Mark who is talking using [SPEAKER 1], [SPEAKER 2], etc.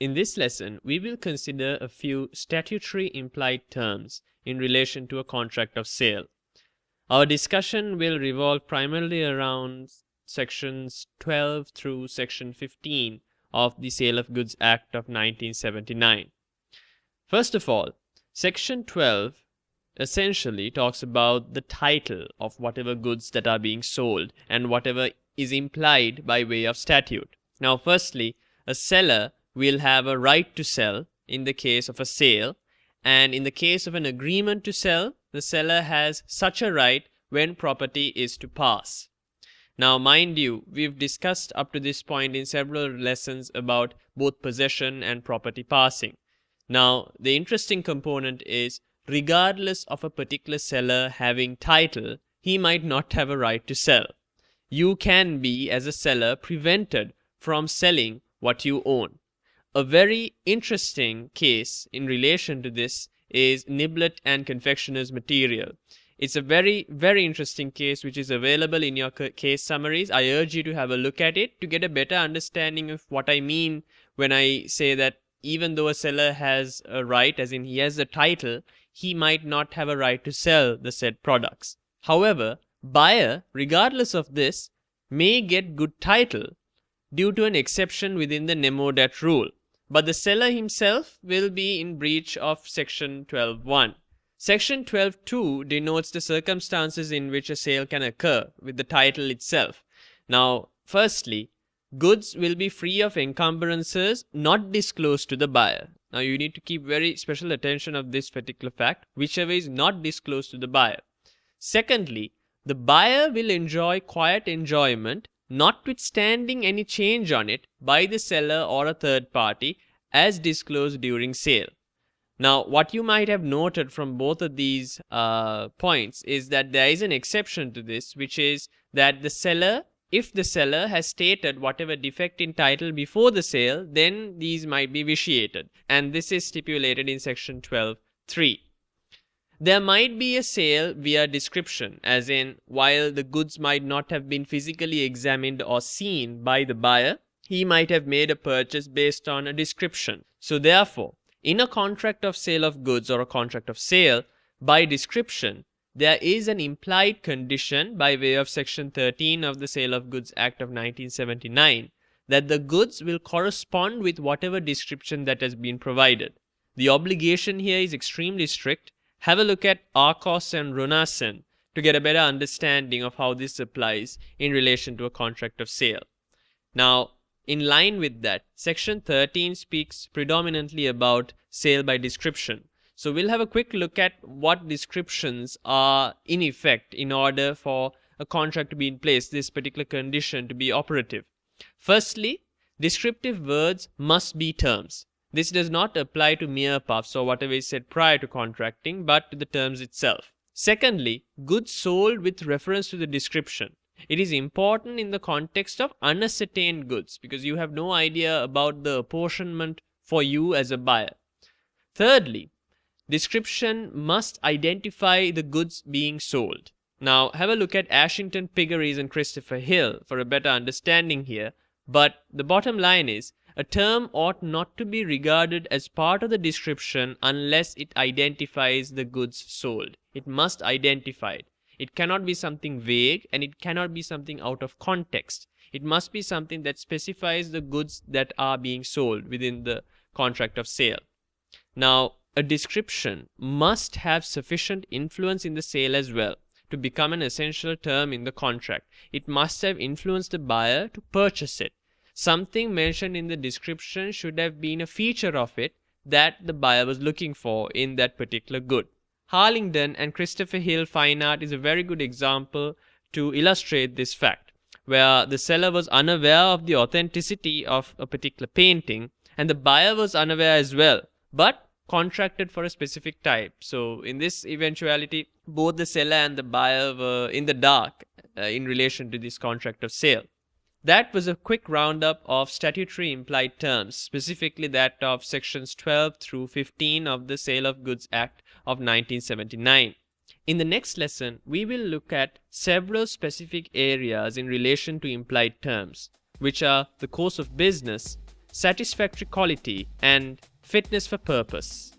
[SPEAKER 1] In this lesson, we will consider a few statutory implied terms in relation to a contract of sale. Our discussion will revolve primarily around sections 12 through section 15 of the Sale of Goods Act of 1979. First of all, section 12 essentially talks about the title of whatever goods that are being sold and whatever is implied by way of statute. Now, firstly, a seller will have a right to sell in the case of a sale, and in the case of an agreement to sell, the seller has such a right when property is to pass. Now, mind you, we've discussed up to this point in several lessons about both possession and property passing. Now, the interesting component is, regardless of a particular seller having title, he might not have a right to sell. You can be, as a seller, prevented from selling what you own. A very interesting case in relation to this is Niblet and Confectioner's Material. It's a very, very interesting case which is available in your case summaries. I urge you to have a look at it to get a better understanding of what I mean when I say that even though a seller has a right, as in he has the title, he might not have a right to sell the said products. However, buyer, regardless of this, may get good title due to an exception within the nemo dat rule. But the seller himself will be in breach of section 12.1. Section 12.2 denotes the circumstances in which a sale can occur with the title itself. Now, firstly, goods will be free of encumbrances not disclosed to the buyer. Now, you need to keep very special attention of this particular fact, whichever is not disclosed to the buyer. Secondly, the buyer will enjoy quiet enjoyment notwithstanding any change on it by the seller or a third party as disclosed during sale. Now, what you might have noted from both of these points is that there is an exception to this, which is that the seller, if the seller has stated whatever defect in title before the sale, then these might be vitiated. And this is stipulated in section 12.3. There might be a sale via description, as in, while the goods might not have been physically examined or seen by the buyer, he might have made a purchase based on a description. So therefore, in a contract of sale of goods or a contract of sale, by description, there is an implied condition by way of section 13 of the Sale of Goods Act of 1979 that the goods will correspond with whatever description that has been provided. The obligation here is extremely strict. Have a look at Arcos and Runasen to get a better understanding of how this applies in relation to a contract of sale. Now, in line with that, section 13 speaks predominantly about sale by description. So we'll have a quick look at what descriptions are in effect in order for a contract to be in place, this particular condition to be operative. Firstly, descriptive words must be terms. This does not apply to mere puffs or whatever is said prior to contracting, but to the terms itself. Secondly, goods sold with reference to the description. It is important in the context of unascertained goods because you have no idea about the apportionment for you as a buyer. Thirdly, description must identify the goods being sold. Now, have a look at Ashington Piggeries and Christopher Hill for a better understanding here. But the bottom line is, a term ought not to be regarded as part of the description unless it identifies the goods sold. It must identify it. It cannot be something vague and it cannot be something out of context. It must be something that specifies the goods that are being sold within the contract of sale. Now, a description must have sufficient influence in the sale as well to become an essential term in the contract. It must have influenced the buyer to purchase it. Something mentioned in the description should have been a feature of it that the buyer was looking for in that particular good. Harlington and Christopher Hill Fine Art is a very good example to illustrate this fact, where the seller was unaware of the authenticity of a particular painting and the buyer was unaware as well, but contracted for a specific type. So in this eventuality, both the seller and the buyer were in the dark in relation to this contract of sale. That was a quick roundup of statutory implied terms, specifically that of sections 12 through 15 of the Sale of Goods Act of 1979. In the next lesson, we will look at several specific areas in relation to implied terms, which are the course of business, satisfactory quality, and fitness for purpose.